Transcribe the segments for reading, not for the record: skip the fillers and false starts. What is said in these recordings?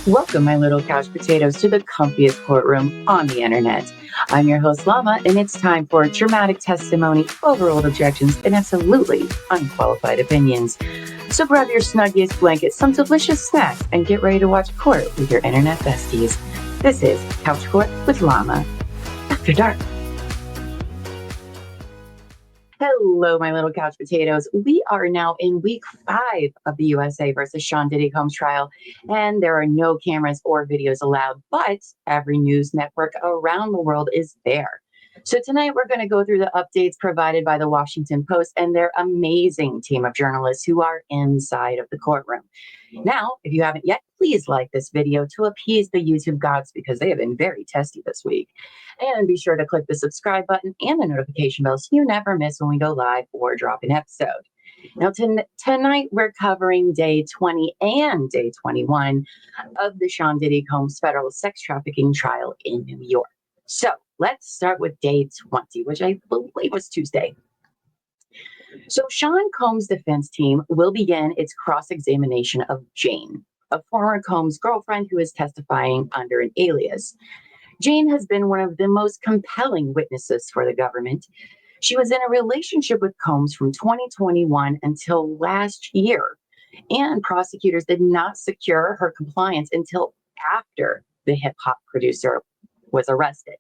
Welcome, my little couch potatoes, to the comfiest courtroom on the internet. I'm your host, Llama, and it's time for dramatic testimony, overruled objections, and absolutely unqualified opinions. So grab your snuggiest blanket, some delicious snacks, and get ready to watch court with your internet besties. This is Couch Court with Llama, after dark. Hello, my little couch potatoes. We are now in week 5 of the USA versus Sean Diddy Combs trial, and there are no cameras or videos allowed, but every news network around the world is there. So tonight we're going to go through the updates provided by the Washington Post and their amazing team of journalists who are inside of the courtroom. Now, if you haven't yet, please like this video to appease the YouTube gods because they have been very testy this week. And be sure to click the subscribe button and the notification bell so you never miss when we go live or drop an episode. Now, tonight we're covering day 20 and day 21 of the Sean Diddy Combs federal sex trafficking trial in New York. So let's start with day 20, which I believe was Tuesday. So Sean Combs' defense team will begin its cross-examination of Jane, a former Combs girlfriend who is testifying under an alias. Jane has been one of the most compelling witnesses for the government. She was in a relationship with Combs from 2021 until last year, and prosecutors did not secure her compliance until after the hip-hop producer was arrested.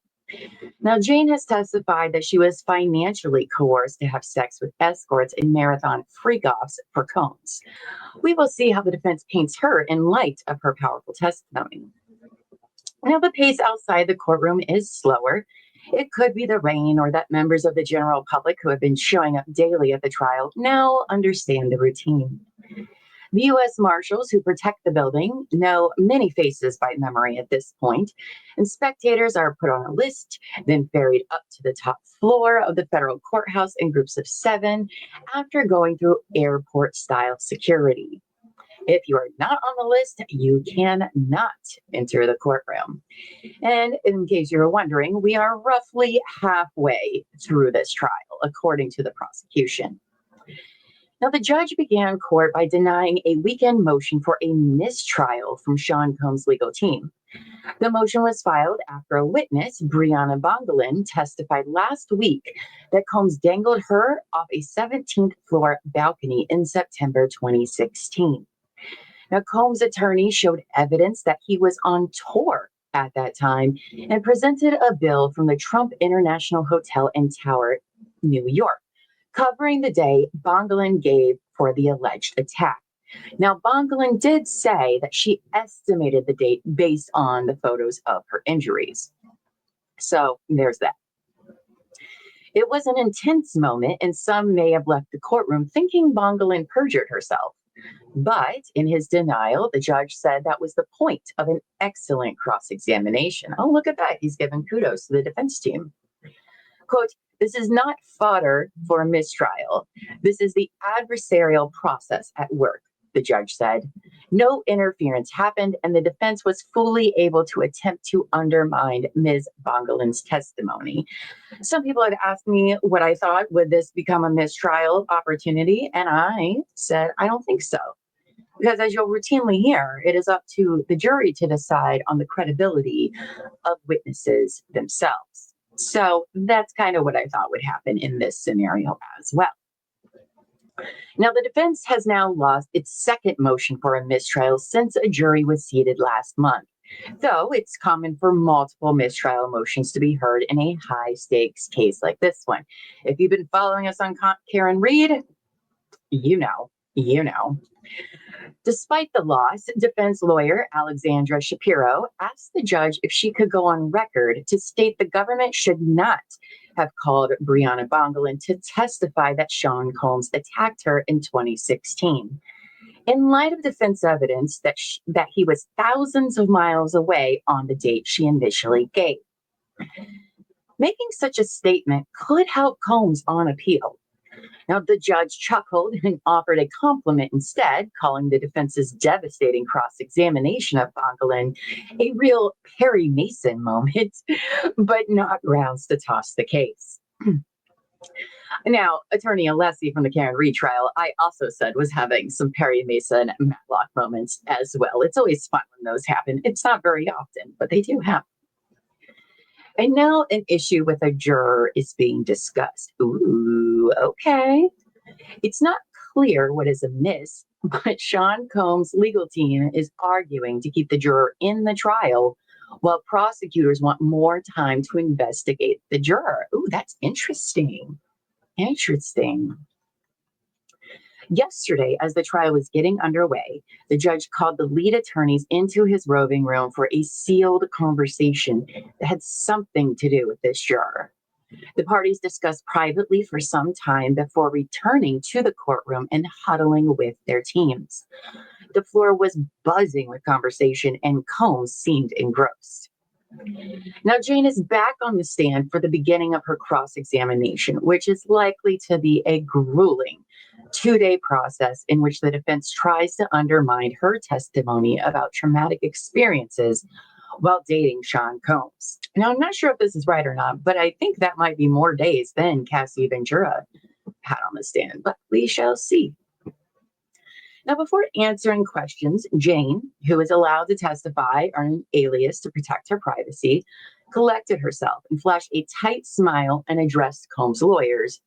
Now, Jane has testified that she was financially coerced to have sex with escorts and marathon freak-offs for Combs. We will see how the defense paints her in light of her powerful testimony. Now, the pace outside the courtroom is slower. It could be the rain or that members of the general public who have been showing up daily at the trial now understand the routine. The U.S. Marshals who protect the building know many faces by memory at this point, and spectators are put on a list, then ferried up to the top floor of the federal courthouse in groups of 7 after going through airport-style security. If you are not on the list, you cannot enter the courtroom. And in case you're wondering, we are roughly halfway through this trial, according to the prosecution. Now, the judge began court by denying a weekend motion for a mistrial from Sean Combs' legal team. The motion was filed after a witness, Brianna Bongelin, testified last week that Combs dangled her off a 17th floor balcony in September 2016. Now, Combs' attorney showed evidence that he was on tour at that time and presented a bill from the Trump International Hotel and Tower, New York, covering the day Bongelin gave for the alleged attack. Now, Bongelin did say that she estimated the date based on the photos of her injuries. So there's that. It was an intense moment, and some may have left the courtroom thinking Bongelin perjured herself. But in his denial, the judge said that was the point of an excellent cross-examination. Oh, look at that. He's given kudos to the defense team. Quote, "This is not fodder for a mistrial. This is the adversarial process at work," the judge said. No interference happened, and the defense was fully able to attempt to undermine Ms. Bongelin's testimony. Some people had asked me what I thought. Would this become a mistrial opportunity? And I said, I don't think so. Because as you'll routinely hear, it is up to the jury to decide on the credibility of witnesses themselves. So that's kind of what I thought would happen in this scenario as well. Now, the defense has now lost its second motion for a mistrial since a jury was seated last month, though it's common for multiple mistrial motions to be heard in a high-stakes case like this one. If you've been following us on Karen Reed, you know. Despite the loss, defense lawyer Alexandra Shapiro asked the judge if she could go on record to state the government should not have called Brianna Bongelin to testify that Sean Combs attacked her in 2016. In light of defense evidence that he was thousands of miles away on the date she initially gave. Making such a statement could help Combs on appeal. Now, the judge chuckled and offered a compliment instead, calling the defense's devastating cross-examination of Bongelin a real Perry Mason moment, but not grounds to toss the case. Now, attorney Alessi from the Karen retrial, I also said was having some Perry Mason Matlock moments as well. It's always fun when those happen. It's not very often, but they do happen. And now an issue with a juror is being discussed. Ooh, okay. It's not clear what is amiss, but Sean Combs' legal team is arguing to keep the juror in the trial while prosecutors want more time to investigate the juror. Ooh, that's interesting. Interesting. Yesterday, as the trial was getting underway, the judge called the lead attorneys into his roving room for a sealed conversation that had something to do with this juror. The parties discussed privately for some time before returning to the courtroom and huddling with their teams. The floor was buzzing with conversation, and Combs seemed engrossed. Now, Jane is back on the stand for the beginning of her cross-examination, which is likely to be a grueling 2-day process in which the defense tries to undermine her testimony about traumatic experiences while dating Sean Combs. Now, I'm not sure if this is right or not, but I think that might be more days than Cassie Ventura had on the stand, but we shall see. Now, before answering questions, Jane, who is allowed to testify on an alias to protect her privacy, collected herself and flashed a tight smile and addressed Combs' lawyers.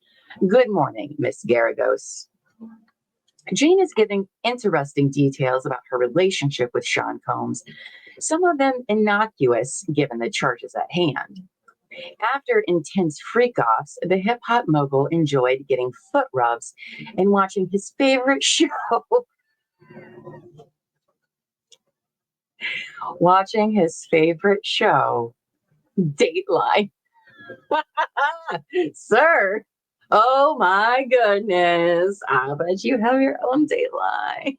Good morning, Miss Garagos. Jane is giving interesting details about her relationship with Sean Combs, some of them innocuous given the charges at hand. After intense freak-offs, the hip-hop mogul enjoyed getting foot rubs and watching his favorite show. Watching his favorite show, Dateline. Sir, oh my goodness. I bet you have your own Dateline.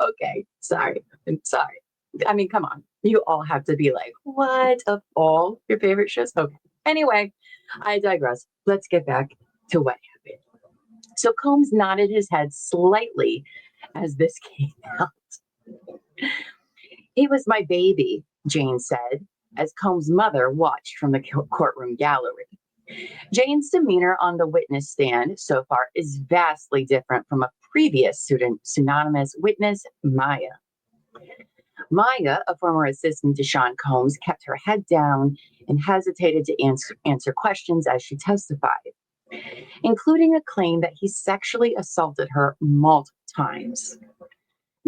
Okay, sorry. I'm sorry. I mean, come on. You all have to be like, what of all your favorite shows? Okay. Anyway, I digress. Let's get back to what happened. So Combs nodded his head slightly as this came out. He was my baby, Jane said, as Combs' mother watched from the courtroom gallery. Jane's demeanor on the witness stand so far is vastly different from a previous pseudonymous witness, Maya. Maya, a former assistant to Sean Combs, kept her head down and hesitated to answer questions as she testified, including a claim that he sexually assaulted her multiple times.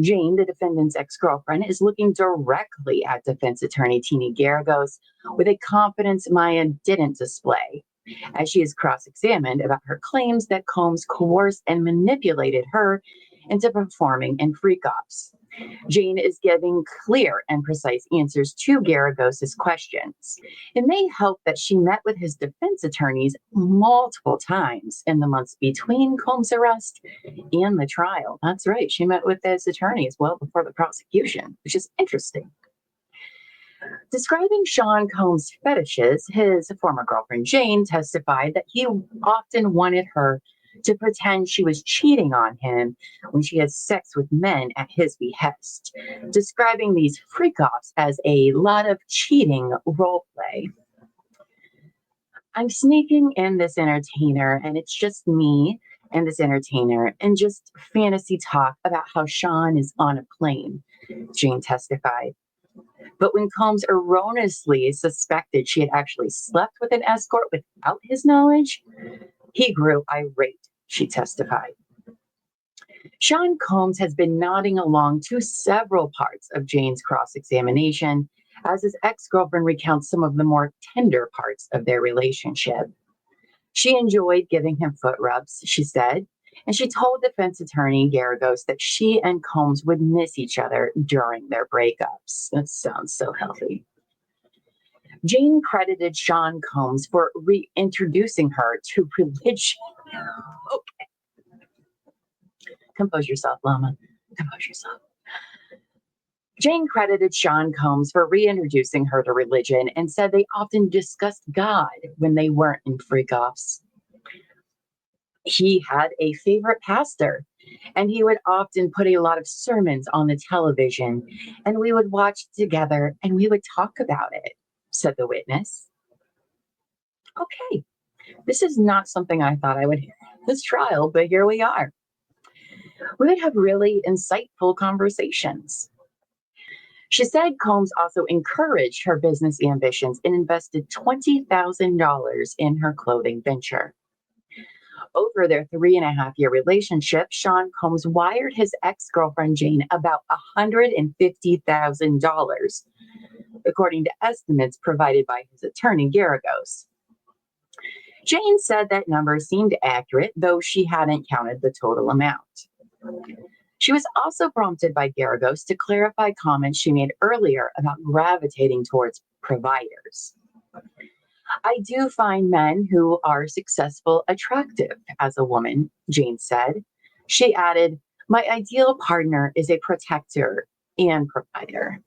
Jane, the defendant's ex-girlfriend, is looking directly at defense attorney Teeny Garagos with a confidence Maya didn't display, as she is cross-examined about her claims that Combs coerced and manipulated her into performing in freak-offs. Jane is giving clear and precise answers to Garagos' questions. It may help that she met with his defense attorneys multiple times in the months between Combs' arrest and the trial. That's right, she met with his attorneys well before the prosecution, which is interesting. Describing Sean Combs' fetishes, his former girlfriend Jane testified that he often wanted her to pretend she was cheating on him when she had sex with men at his behest, describing these freak-offs as a lot of cheating role play. I'm sneaking in this entertainer, and it's just me and this entertainer, and just fantasy talk about how Sean is on a plane, Jane testified. But when Combs erroneously suspected she had actually slept with an escort without his knowledge, he grew irate, she testified. Sean Combs has been nodding along to several parts of Jane's cross-examination as his ex-girlfriend recounts some of the more tender parts of their relationship. She enjoyed giving him foot rubs, she said, and she told defense attorney Garagos that she and Combs would miss each other during their breakups. That sounds so healthy. Jane credited Sean Combs for reintroducing her to religion. Okay. Compose yourself, Llama. Compose yourself. Jane credited Sean Combs for reintroducing her to religion and said they often discussed God when they weren't in freak-offs. He had a favorite pastor, and he would often put a lot of sermons on the television, and we would watch together and we would talk about it, said the witness. Okay. This is not something I thought I would hear in this trial, but here we are. We would have really insightful conversations. She said Combs also encouraged her business ambitions and invested $20,000 in her clothing venture. Over their 3.5 year relationship, Sean Combs wired his ex girlfriend Jane about $150,000, according to estimates provided by his attorney, Garagos. Jane said that number seemed accurate, though she hadn't counted the total amount. She was also prompted by Garagos to clarify comments she made earlier about gravitating towards providers. I do find men who are successful attractive as a woman, Jane said. She added, my ideal partner is a protector and provider.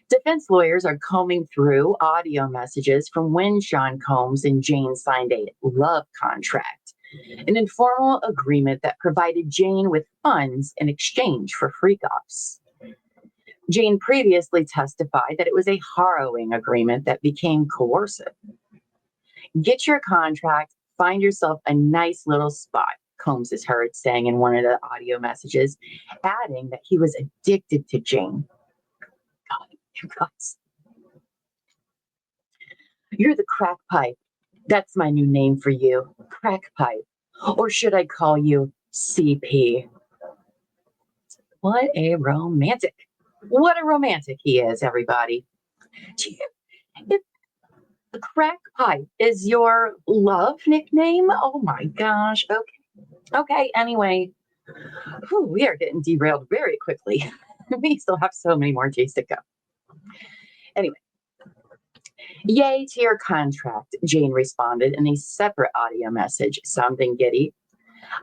Defense lawyers are combing through audio messages from when Sean Combs and Jane signed a love contract, an informal agreement that provided Jane with funds in exchange for freak-offs. Jane previously testified that it was a harrowing agreement that became coercive. Get your contract, find yourself a nice little spot, Combs is heard saying in one of the audio messages, adding that he was addicted to Jane. God, you guys. You're the crack pipe. That's my new name for you, crack pipe. Or should I call you CP? What a romantic. What a romantic he is, everybody. If the crack pipe is your love nickname, oh my gosh. Okay, anyway. We are getting derailed very quickly. We still have so many more days to go. Anyway. Yay to your contract, Jane responded in a separate audio message, sounding giddy.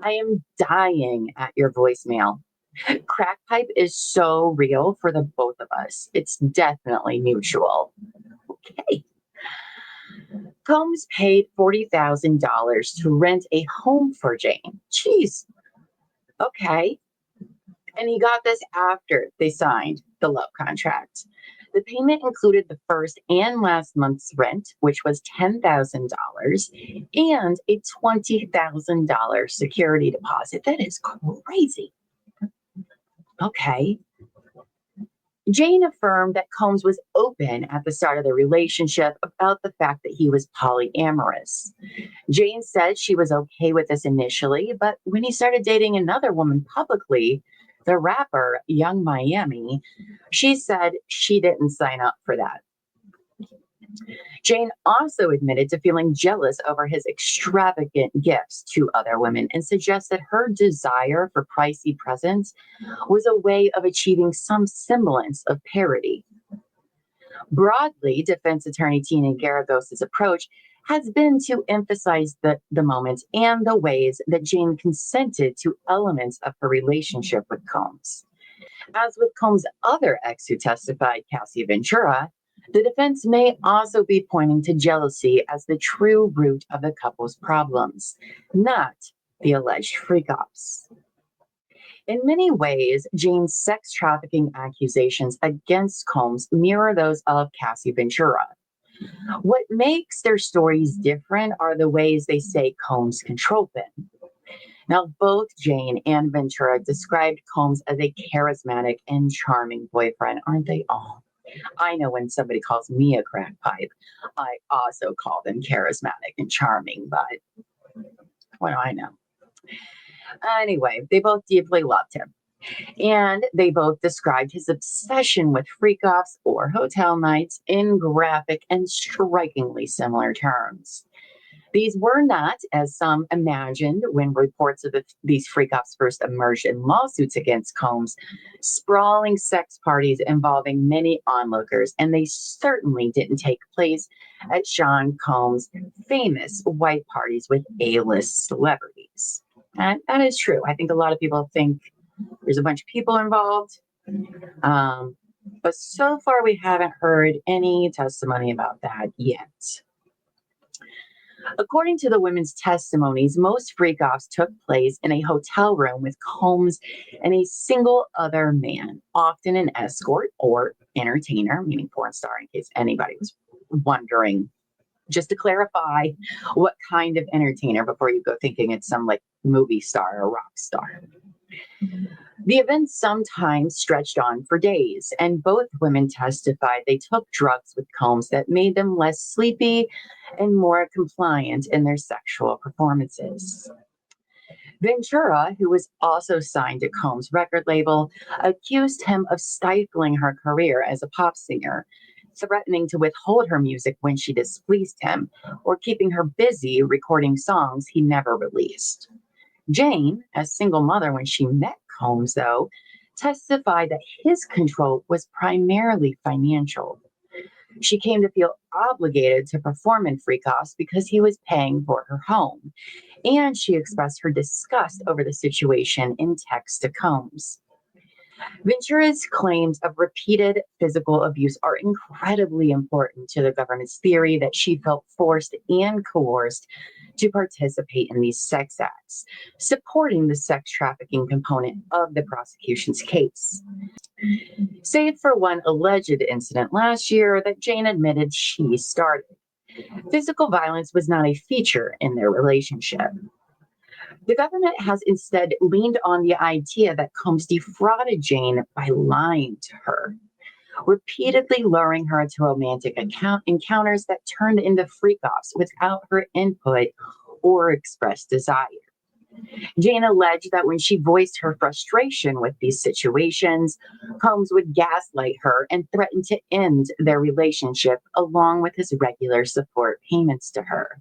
I am dying at your voicemail. Crack pipe is so real for the both of us. It's definitely mutual. Okay. Combs paid $40,000 to rent a home for Jane. Jeez. Okay. And he got this after they signed the love contract. The payment included the first and last month's rent, which was $10,000, and a $20,000 security deposit. That is crazy. Okay. Jane affirmed that Combs was open at the start of the relationship about the fact that he was polyamorous. Jane said she was okay with this initially, but when he started dating another woman publicly, the rapper Young Miami, she said she didn't sign up for that. Jane also admitted to feeling jealous over his extravagant gifts to other women and suggested her desire for pricey presents was a way of achieving some semblance of parity. Broadly, defense attorney Tina Garagos' approach has been to emphasize the moment and the ways that Jane consented to elements of her relationship with Combs. As with Combs' other ex who testified, Cassie Ventura, the defense may also be pointing to jealousy as the true root of the couple's problems, not the alleged freak-offs. In many ways, Jane's sex trafficking accusations against Combs mirror those of Cassie Ventura. What makes their stories different are the ways they say Combs controlled them. Now, both Jane and Ventura described Combs as a charismatic and charming boyfriend, aren't they all? I know when somebody calls me a crack pipe, I also call them charismatic and charming, but what do I know? Anyway, they both deeply loved him. And they both described his obsession with freak-offs or hotel nights in graphic and strikingly similar terms. These were not, as some imagined when reports of these freak-offs first emerged in lawsuits against Combs, sprawling sex parties involving many onlookers, and they certainly didn't take place at Sean Combs' famous white parties with A-list celebrities. And that is true. I think a lot of people think there's a bunch of people involved. But so far, we haven't heard any testimony about that yet. According to the women's testimonies, most freak-offs took place in a hotel room with Combs and a single other man, often an escort or entertainer, meaning porn star, in case anybody was wondering Just to clarify, what kind of entertainer before you go thinking it's some like movie star or rock star. The event sometimes stretched on for days, and both women testified they took drugs with Combs that made them less sleepy and more compliant in their sexual performances. Ventura, who was also signed to Combs' record label, accused him of stifling her career as a pop singer, threatening to withhold her music when she displeased him, or keeping her busy recording songs he never released. Jane, a single mother when she met Combs, though, testified that his control was primarily financial. She came to feel obligated to perform in Freak-Offs because he was paying for her home, and she expressed her disgust over the situation in text to Combs. Ventura's claims of repeated physical abuse are incredibly important to the government's theory that she felt forced and coerced to participate in these sex acts, supporting the sex trafficking component of the prosecution's case. Save for one alleged incident last year that Jane admitted she started. Physical violence was not a feature in their relationship. The government has instead leaned on the idea that Combs defrauded Jane by lying to her, repeatedly luring her to romantic encounters that turned into freak-offs without her input or expressed desire. Jane alleged that when she voiced her frustration with these situations, Combs would gaslight her and threaten to end their relationship along with his regular support payments to her.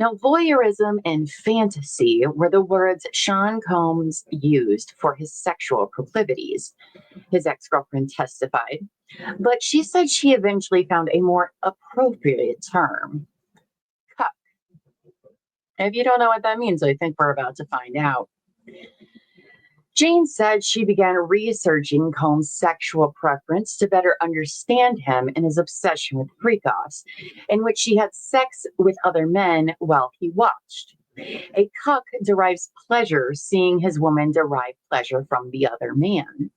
Now, voyeurism and fantasy were the words Sean Combs used for his sexual proclivities, his ex-girlfriend testified, but she said she eventually found a more appropriate term: cuck. If you don't know what that means, I think we're about to find out. Jane said she began researching Combs' sexual preference to better understand him and his obsession with freak-offs, in which she had sex with other men while he watched. A cuck derives pleasure seeing his woman derive pleasure from the other man.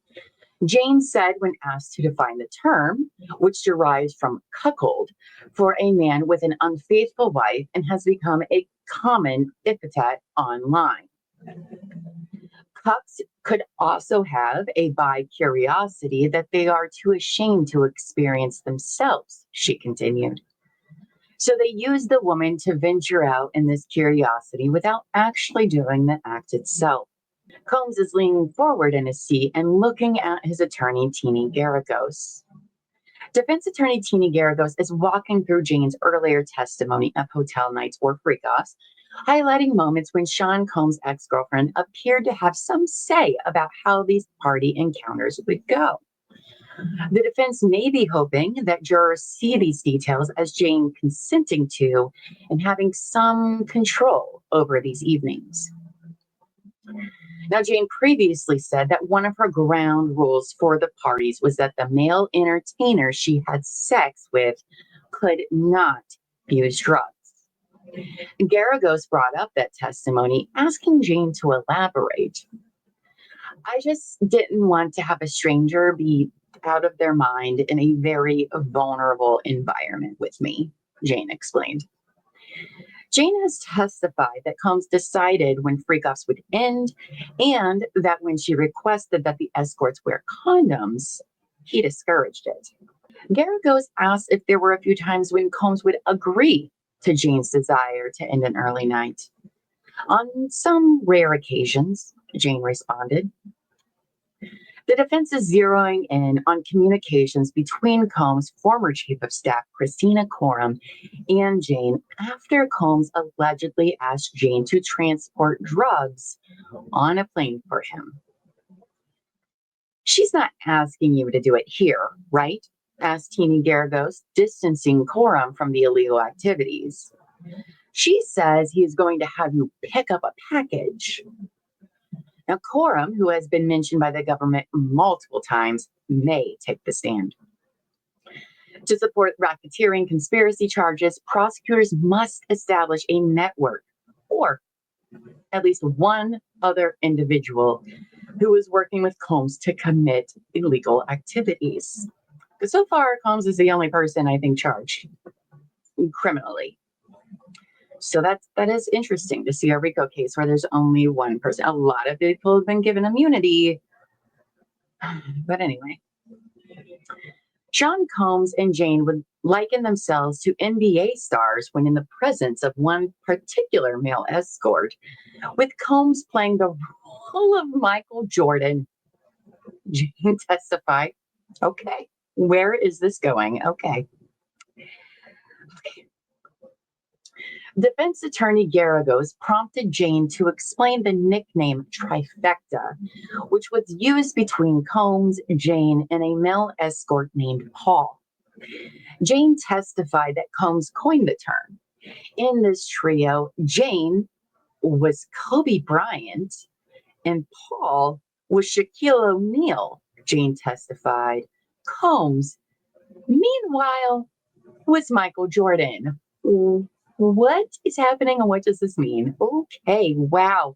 Jane said when asked to define the term, which derives from cuckold, for a man with an unfaithful wife and has become a common epithet online. Cucks could also have a bi-curiosity that they are too ashamed to experience themselves, she continued. So they use the woman to venture out in this curiosity without actually doing the act itself. Combs is leaning forward in his seat and looking at his attorney, Teeny Garagos. Defense attorney Teeny Garagos is walking through Jane's earlier testimony of hotel nights or freak-offs, highlighting moments when Sean Combs' ex-girlfriend appeared to have some say about how these party encounters would go. The defense may be hoping that jurors see these details as Jane consenting to and having some control over these evenings. Now, Jane previously said that one of her ground rules for the parties was that the male entertainers she had sex with could not use drugs. Garagos brought up that testimony, asking Jane to elaborate. I just didn't want to have a stranger be out of their mind in a very vulnerable environment with me, Jane explained. Jane has testified that Combs decided when freak-offs would end and that when she requested that the escorts wear condoms, he discouraged it. Garagos asked if there were a few times when Combs would agree to Jane's desire to end an early night. On some rare occasions, Jane responded. The defense is zeroing in on communications between Combs' former chief of staff, Christina Courtroom, and Jane after Combs allegedly asked Jane to transport drugs on a plane for him. She's not asking you to do it here, right? Asked Teeny Garagos, distancing Courtroom from the illegal activities. She says he is going to have you pick up a package. Now, Courtroom, who has been mentioned by the government multiple times, may take the stand. To support racketeering conspiracy charges, prosecutors must establish a network or at least one other individual who is working with Combs to commit illegal activities. Because so far, Combs is the only person I think charged criminally So that is interesting to see a RICO case where there's only one person. A lot of people have been given immunity. But anyway, Sean Combs and Jane would liken themselves to NBA stars when in the presence of one particular male escort, with Combs playing the role of Michael Jordan. Jane testified. Okay, where is this going? Okay. Defense attorney Garagos prompted Jane to explain the nickname trifecta, which was used between Combs, Jane, and a male escort named Paul. Jane testified that Combs coined the term. In this trio, Jane was Kobe Bryant and Paul was Shaquille O'Neal, Jane testified. Combs, meanwhile, was Michael Jordan. What is happening and what does this mean? Okay, wow.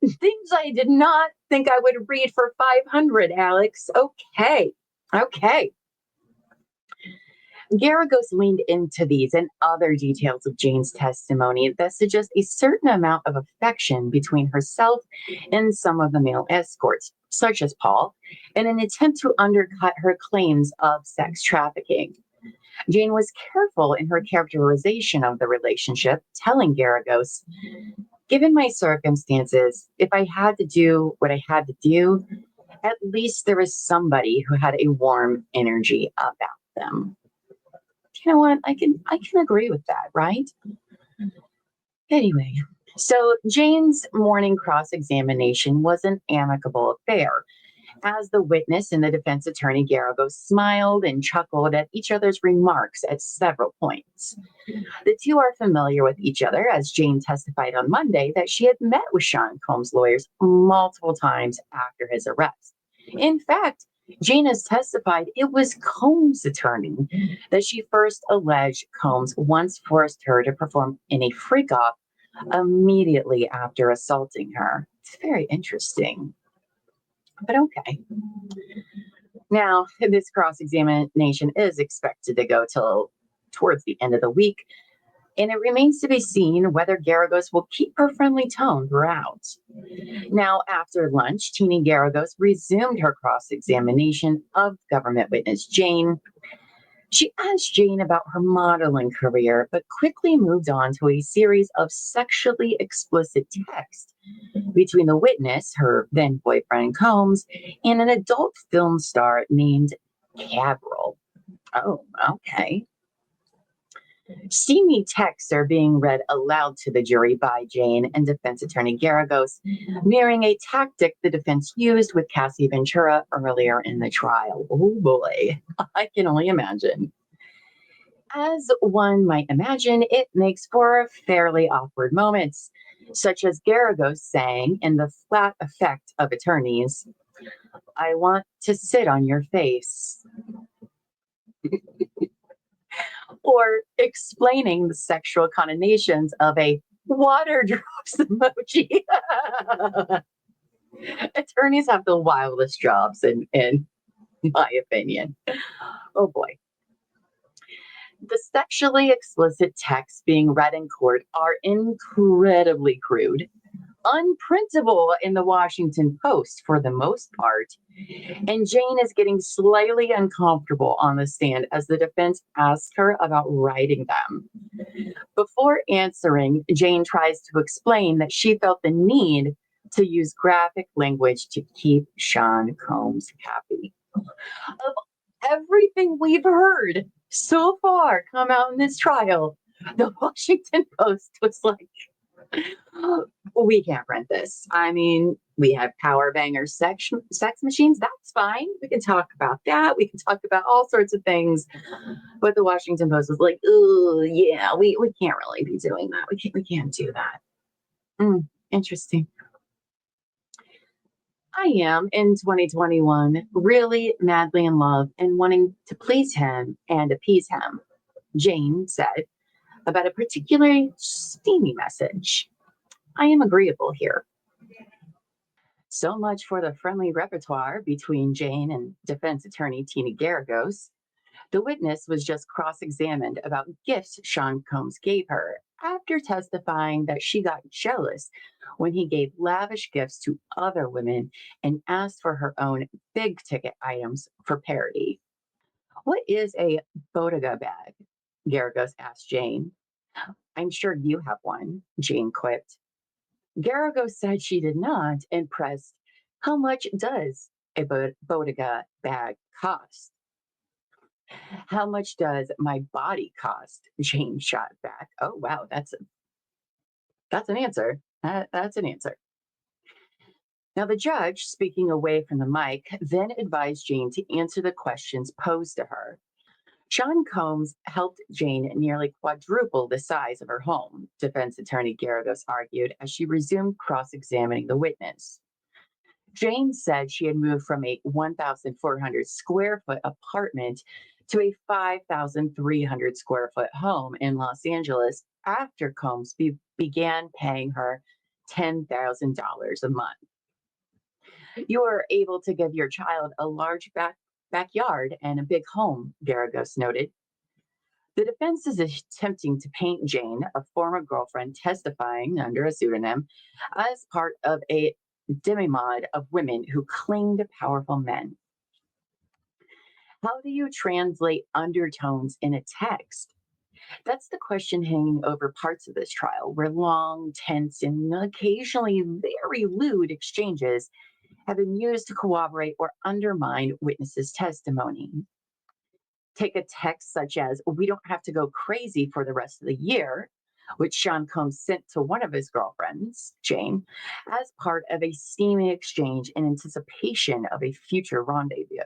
Things I did not think I would read for 500, Alex. Okay. Garagos leaned into these and other details of Jane's testimony that suggest a certain amount of affection between herself and some of the male escorts, such as Paul, in an attempt to undercut her claims of sex trafficking. Jane was careful in her characterization of the relationship, telling Garagos, given my circumstances, if I had to do what I had to do, at least there was somebody who had a warm energy about them. You know what? I can agree with that, right? Anyway, so Jane's morning cross-examination was an amicable affair, as the witness and the defense attorney Garagos smiled and chuckled at each other's remarks at several points. The two are familiar with each other, as Jane testified on Monday that she had met with Sean Combs' lawyers multiple times after his arrest. In fact, Jane has testified it was Combs' attorney that she first alleged Combs once forced her to perform in a freak-off immediately after assaulting her. It's very interesting. But okay. Now, this cross-examination is expected to go till towards the end of the week, and it remains to be seen whether Garagos will keep her friendly tone throughout. Now, after lunch, Teeny Garagos resumed her cross-examination of government witness Jane. She asked Jane about her modeling career, but quickly moved on to a series of sexually explicit texts between the witness, her then boyfriend Combs, and an adult film star named Cabral. Oh, okay. Steamy texts are being read aloud to the jury by Jane and defense attorney Garagos, mirroring a tactic the defense used with Cassie Ventura earlier in the trial. Oh boy, I can only imagine. As one might imagine, it makes for fairly awkward moments, such as Garagos saying in the flat effect of attorneys, "I want to sit on your face." Or explaining the sexual connotations of a water drops emoji. Attorneys have the wildest jobs, in my opinion. Oh boy. The sexually explicit texts being read in court are incredibly crude, unprintable in the Washington Post for the most part, and Jane is getting slightly uncomfortable on the stand as the defense asks her about writing them. Before answering, Jane tries to explain that she felt the need to use graphic language to keep Sean Combs happy. Of everything we've heard so far come out in this trial, the Washington Post was like, we can't print this. I mean, we have power banger sex machines. That's fine. We can talk about that. We can talk about all sorts of things. But the Washington Post was like, oh, yeah, we can't really be doing that. We can't do that. Interesting. I am in 2021 really madly in love and wanting to please him and appease him, Jane said about a particularly steamy message. I am agreeable here. So much for the friendly repertoire between Jane and defense attorney Tina Garagos. The witness was just cross-examined about gifts Sean Combs gave her after testifying that she got jealous when he gave lavish gifts to other women and asked for her own big ticket items for parody. What is a bodega bag? Garagos asked Jane. I'm sure you have one, Jane quipped. Garagos said she did not and pressed, how much does a bodega bag cost? How much does my body cost? Jane shot back. Oh wow, that's an answer. That's an answer. Now the judge, speaking away from the mic, then advised Jane to answer the questions posed to her. Sean Combs helped Jane nearly quadruple the size of her home, defense attorney Garagos argued as she resumed cross-examining the witness. Jane said she had moved from a 1,400 square foot apartment to a 5,300 square foot home in Los Angeles after Combs began paying her $10,000 a month. You are able to give your child a large backyard and a big home, Garagos noted. The defense is attempting to paint Jane, a former girlfriend testifying under a pseudonym, as part of a demimod of women who cling to powerful men. How do you translate undertones in a text? That's the question hanging over parts of this trial, where long, tense, and occasionally very lewd exchanges have been used to corroborate or undermine witnesses' testimony. Take a text such as, we don't have to go crazy for the rest of the year, which Sean Combs sent to one of his girlfriends, Jane, as part of a steamy exchange in anticipation of a future rendezvous.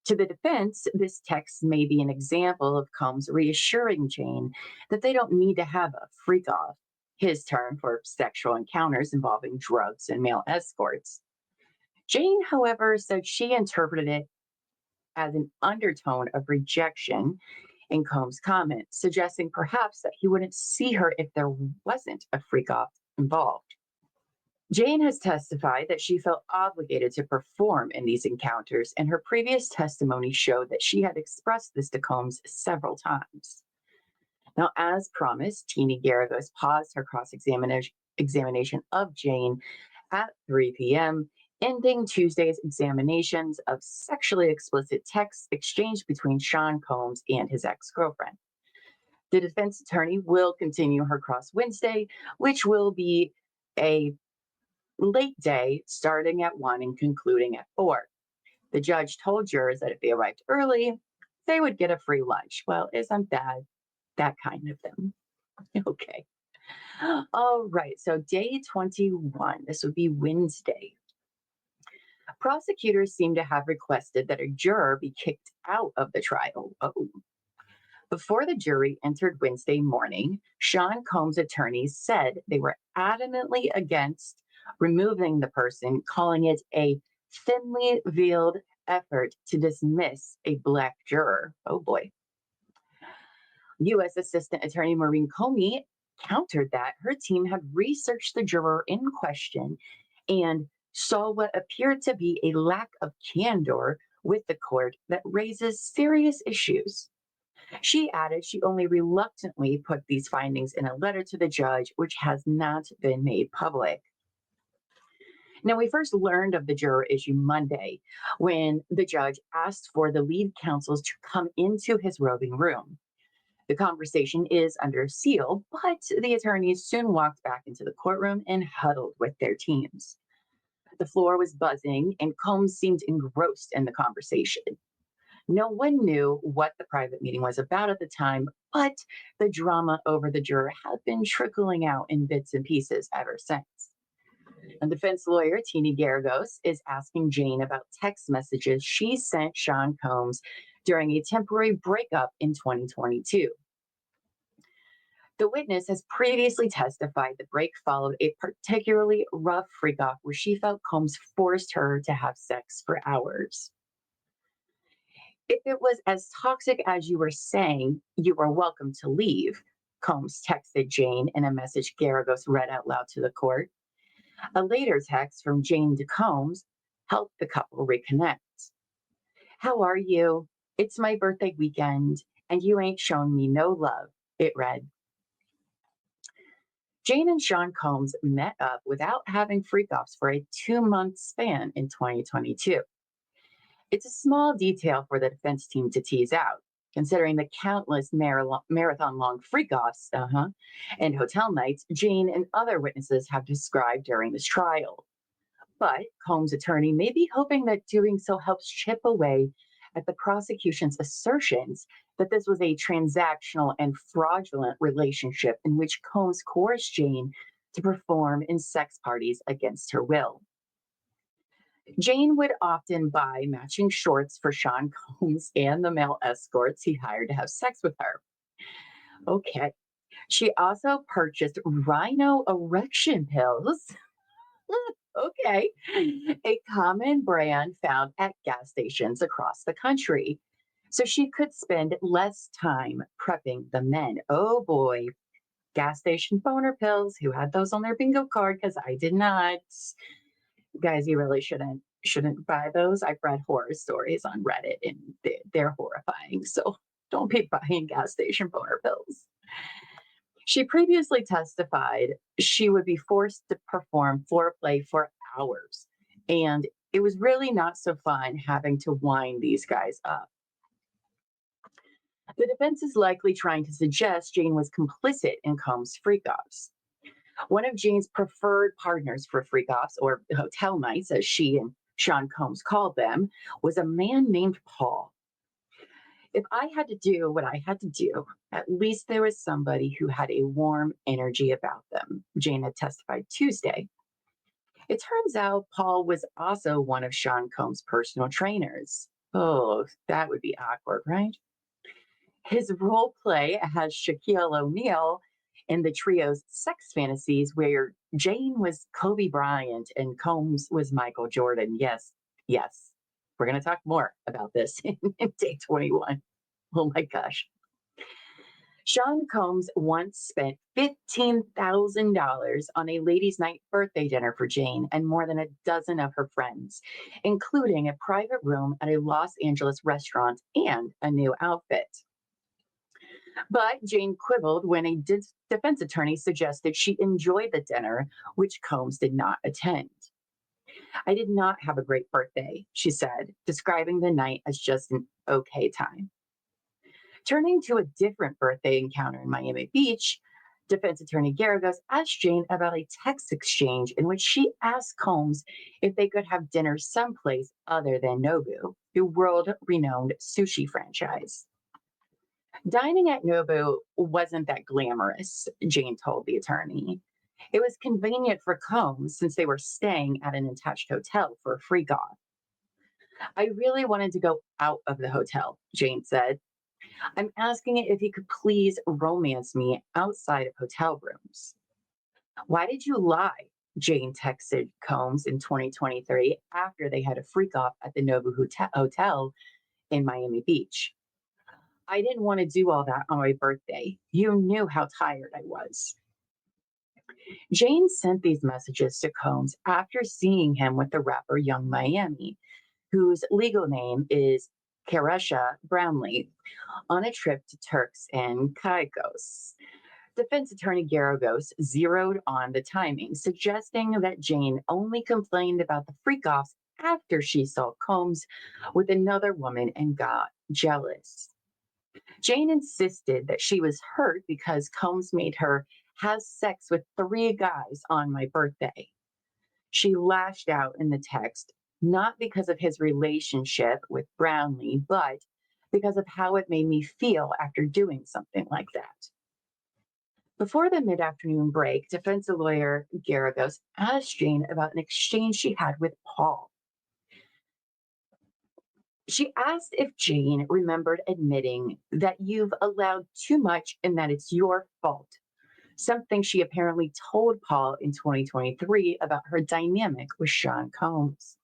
To the defense, this text may be an example of Combs reassuring Jane that they don't need to have a freak off, his term for sexual encounters involving drugs and male escorts. Jane, however, said she interpreted it as an undertone of rejection in Combs' comment, suggesting perhaps that he wouldn't see her if there wasn't a freak off involved. Jane has testified that she felt obligated to perform in these encounters, and her previous testimony showed that she had expressed this to Combs several times. Now, as promised, Teenie Garagos paused her cross-examination of Jane at 3 p.m., ending Tuesday's examinations of sexually explicit texts exchanged between Sean Combs and his ex-girlfriend. The defense attorney will continue her cross Wednesday, which will be a late day starting at 1 and concluding at 4. The judge told jurors that if they arrived early, they would get a free lunch. Well, isn't that kind of them? Okay. All right. So day 21, this would be Wednesday. Prosecutors seem to have requested that a juror be kicked out of the trial. Oh. Before the jury entered Wednesday morning, Sean Combs' attorneys said they were adamantly against removing the person, calling it a thinly veiled effort to dismiss a Black juror. Oh boy. U.S. Assistant Attorney Maureen Comey countered that her team had researched the juror in question and saw what appeared to be a lack of candor with the court that raises serious issues. She added she only reluctantly put these findings in a letter to the judge, which has not been made public. Now, we first learned of the juror issue Monday when the judge asked for the lead counsels to come into his roving room. The conversation is under seal, but the attorneys soon walked back into the courtroom and huddled with their teams. The floor was buzzing, and Combs seemed engrossed in the conversation. No one knew what the private meeting was about at the time, but the drama over the juror had been trickling out in bits and pieces ever since. A defense lawyer, Teenie Garagos, is asking Jane about text messages she sent Sean Combs during a temporary breakup in 2022. The witness has previously testified the break followed a particularly rough freak-off where she felt Combs forced her to have sex for hours. If it was as toxic as you were saying, you are welcome to leave, Combs texted Jane in a message Garagos read out loud to the court. A later text from Jane to Combs helped the couple reconnect. How are you? It's my birthday weekend, and you ain't shown me no love, it read. Jane and Sean Combs met up without having freak-offs for a 2-month span in 2022. It's a small detail for the defense team to tease out, considering the countless marathon-long freak-offs and hotel nights Jane and other witnesses have described during this trial. But Combs' attorney may be hoping that doing so helps chip away at the prosecution's assertions that this was a transactional and fraudulent relationship in which Combs coerced Jane to perform in sex parties against her will. Jane would often buy matching shorts for Sean Combs and the male escorts he hired to have sex with her. Okay. She also purchased rhino erection pills. Okay. A common brand found at gas stations across the country. So she could spend less time prepping the men. Oh boy. Gas station boner pills. Who had those on their bingo card? Because I did not. Guys, you really shouldn't buy those. I've read horror stories on Reddit and they're horrifying. So don't be buying gas station boner pills. She previously testified she would be forced to perform foreplay for hours, and it was really not so fun having to wind these guys up. The defense is likely trying to suggest Jane was complicit in Combs' freak-offs. One of Jane's preferred partners for freak-offs, or hotel nights, as she and Sean Combs called them, was a man named Paul. If I had to do what I had to do, at least there was somebody who had a warm energy about them, Jane had testified Tuesday. It turns out Paul was also one of Sean Combs' personal trainers. Oh, that would be awkward, right? His role play has Shaquille O'Neal in the trio's sex fantasies, where Jane was Kobe Bryant and Combs was Michael Jordan. Yes, yes. We're going to talk more about this in day 21. Oh my gosh. Sean Combs once spent $15,000 on a ladies' night birthday dinner for Jane and more than a dozen of her friends, including a private room at a Los Angeles restaurant and a new outfit. But Jane quibbled when a defense attorney suggested she enjoyed the dinner, which Combs did not attend. I did not have a great birthday, she said, describing the night as just an okay time. Turning to a different birthday encounter in Miami Beach, defense attorney Garagos asked Jane about a text exchange in which she asked Combs if they could have dinner someplace other than Nobu, the world-renowned sushi franchise. Dining at Nobu wasn't that glamorous, Jane told the attorney. It was convenient for Combs since they were staying at an attached hotel for a free golf. I really wanted to go out of the hotel, Jane said. I'm asking it if he could please romance me outside of hotel rooms. Why did you lie? Jane texted Combs in 2023 after they had a freak off at the Nobu Hotel in Miami Beach. I didn't want to do all that on my birthday. You knew how tired I was. Jane sent these messages to Combs after seeing him with the rapper Young Miami, whose legal name is Karesha Brownlee, on a trip to Turks and Caicos. Defense attorney Garagos zeroed on the timing, suggesting that Jane only complained about the freak-offs after she saw Combs with another woman and got jealous. Jane insisted that she was hurt because Combs made her have sex with 3 guys on my birthday. She lashed out in the text, not because of his relationship with Brownlee, but because of how it made me feel after doing something like that. Before the mid-afternoon break, defense lawyer Garagos asked Jane about an exchange she had with Paul. She asked if Jane remembered admitting that you've allowed too much and that it's your fault, something she apparently told Paul in 2023 about her dynamic with Sean Combs.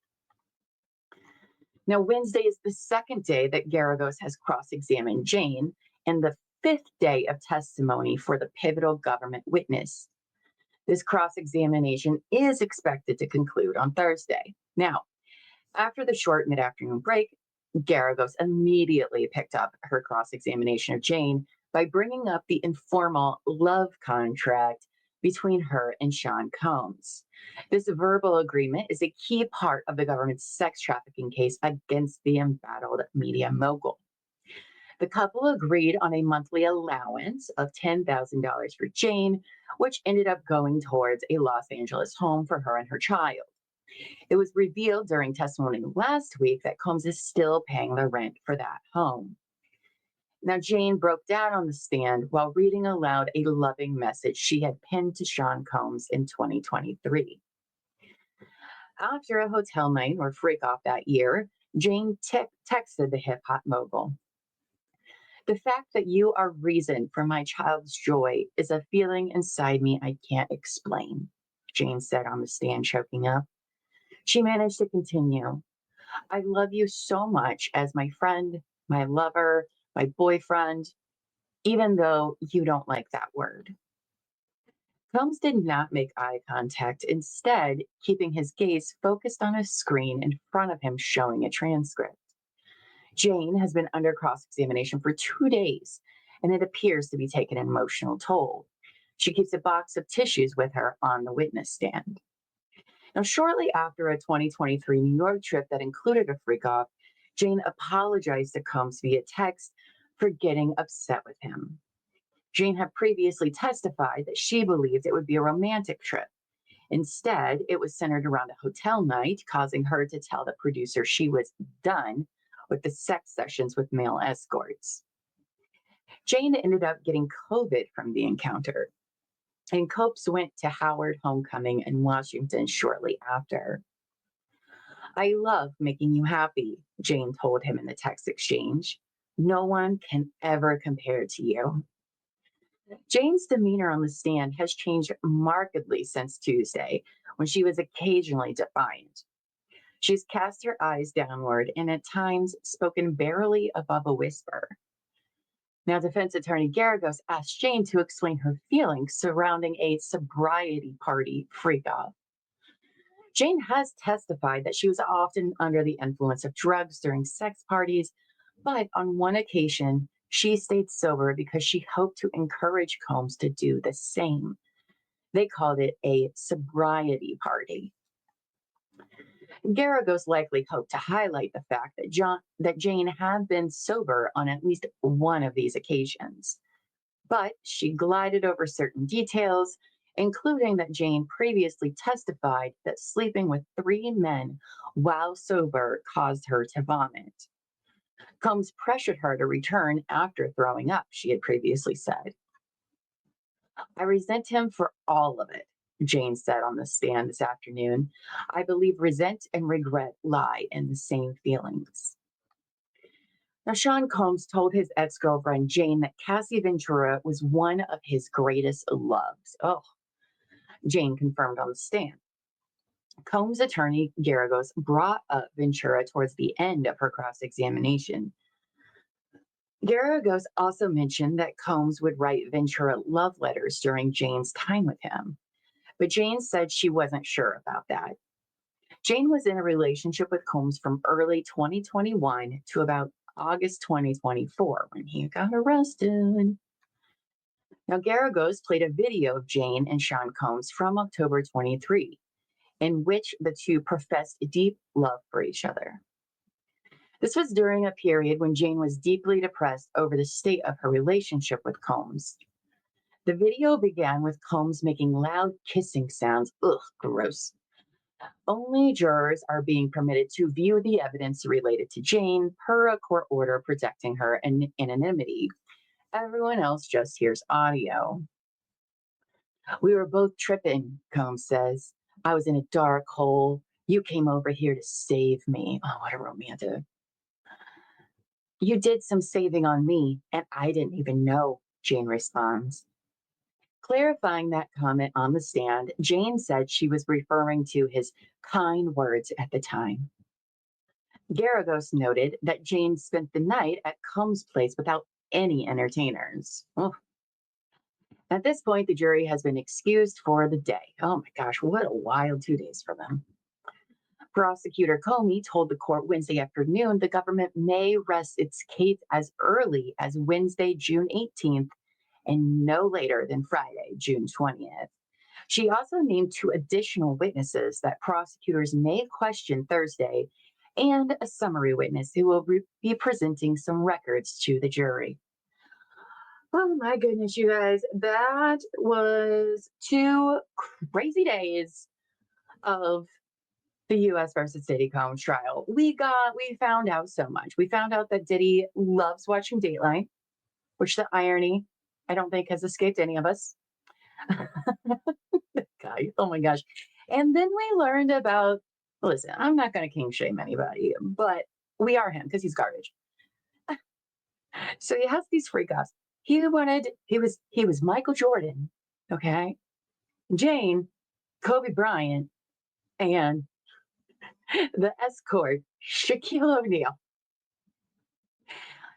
Now, Wednesday is the second day that Garagos has cross-examined Jane and the 5th day of testimony for the pivotal government witness. This cross-examination is expected to conclude on Thursday. Now, after the short mid-afternoon break, Garagos immediately picked up her cross-examination of Jane by bringing up the informal love contract between her and Sean Combs. This verbal agreement is a key part of the government's sex trafficking case against the embattled media mogul. The couple agreed on a monthly allowance of $10,000 for Jane, which ended up going towards a Los Angeles home for her and her child. It was revealed during testimony last week that Combs is still paying the rent for that home. Now, Jane broke down on the stand while reading aloud a loving message she had penned to Sean Combs in 2023. After a hotel night or freak off that year, Jane texted the hip hop mogul. The fact that you are reason for my child's joy is a feeling inside me I can't explain, Jane said on the stand, choking up. She managed to continue. I love you so much as my friend, my lover, my boyfriend, even though you don't like that word. Combs did not make eye contact, instead, keeping his gaze focused on a screen in front of him showing a transcript. Jane has been under cross-examination for 2 days, and it appears to be taking an emotional toll. She keeps a box of tissues with her on the witness stand. Now, shortly after a 2023 New York trip that included a freak-off, Jane apologized to Combs via text for getting upset with him. Jane had previously testified that she believed it would be a romantic trip. Instead, it was centered around a hotel night, causing her to tell the producer she was done with the sex sessions with male escorts. Jane ended up getting COVID from the encounter, and Combs went to Howard Homecoming in Washington shortly after. I love making you happy, Jane told him in the text exchange. No one can ever compare to you. Jane's demeanor on the stand has changed markedly since Tuesday, when she was occasionally defiant. She's cast her eyes downward and at times spoken barely above a whisper. Now, defense attorney Garagos asked Jane to explain her feelings surrounding a sobriety party freak-off. Jane has testified that she was often under the influence of drugs during sex parties, but on one occasion, she stayed sober because she hoped to encourage Combs to do the same. They called it a sobriety party. Garagos likely hoped to highlight the fact that Jane had been sober on at least one of these occasions. But she glided over certain details, including that Jane previously testified that sleeping with 3 men while sober caused her to vomit. Combs pressured her to return after throwing up, she had previously said. I resent him for all of it, Jane said on the stand this afternoon. I believe resent and regret lie in the same feelings. Now, Sean Combs told his ex-girlfriend Jane that Cassie Ventura was one of his greatest loves. Oh, Jane confirmed on the stand. Combs' attorney Garagos brought up Ventura towards the end of her cross-examination. Garagos also mentioned that Combs would write Ventura love letters during Jane's time with him, but Jane said she wasn't sure about that. Jane was in a relationship with Combs from early 2021 to about August 2024 when he got arrested. Now, Garagos played a video of Jane and Sean Combs from October 23, in which the two professed deep love for each other. This was during a period when Jane was deeply depressed over the state of her relationship with Combs. The video began with Combs making loud kissing sounds. Ugh, gross. Only jurors are being permitted to view the evidence related to Jane per a court order protecting her anonymity. Everyone else just hears audio. We were both tripping, Combs says. I was in a dark hole. You came over here to save me. Oh, what a romantic. You did some saving on me, and I didn't even know, Jane responds. Clarifying that comment on the stand, Jane said she was referring to his kind words at the time. Garagos noted that Jane spent the night at Combs' place without any entertainers. Oh. At this point, the jury has been excused for the day. Oh my gosh, what a wild 2 days for them. Prosecutor Comey told the court Wednesday afternoon the government may rest its case as early as Wednesday, June 18th, and no later than Friday, June 20th. She also named 2 additional witnesses that prosecutors may question Thursday and a summary witness who will be presenting some records to the jury. Oh my goodness, you guys, that was 2 crazy days of the US versus Diddy Combs trial. We found out so much. We found out that Diddy loves watching Dateline, which the irony I don't think has escaped any of us. Guy, oh my gosh. And then we learned about, listen, I'm not going to king shame anybody, but we are him because he's garbage. So he has these freakouts. He was Michael Jordan, okay? Jane, Kobe Bryant, and the escort, Shaquille O'Neal.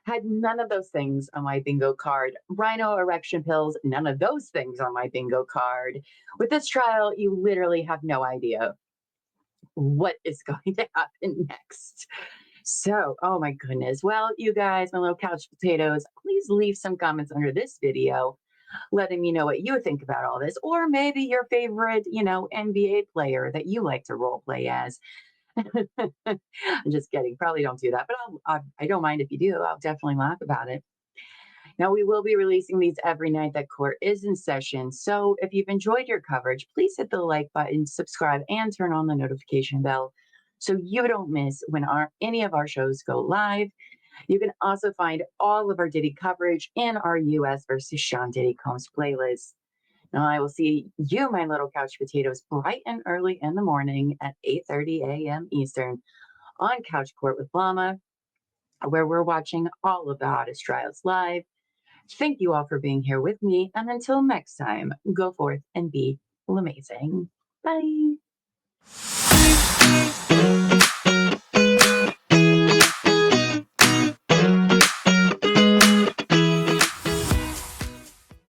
Had none of those things on my bingo card. Rhino erection pills, none of those things on my bingo card. With this trial, you literally have no idea what is going to happen next. So, oh my goodness. Well, you guys, my little couch potatoes, please leave some comments under this video letting me know what you think about all this, or maybe your favorite, NBA player that you like to role play as. I'm just kidding. Probably don't do that, but I don't mind if you do. I'll definitely laugh about it. Now, we will be releasing these every night that court is in session. So if you've enjoyed your coverage, please hit the like button, subscribe, and turn on the notification bell so you don't miss when any of our shows go live. You can also find all of our Diddy coverage in our US versus Sean Diddy Combs playlist. Now, I will see you, my little couch potatoes, bright and early in the morning at 8:30 a.m. Eastern on Couch Court with Llama, where we're watching all of the hottest trials live. Thank you all for being here with me. And until next time, go forth and be amazing. Bye.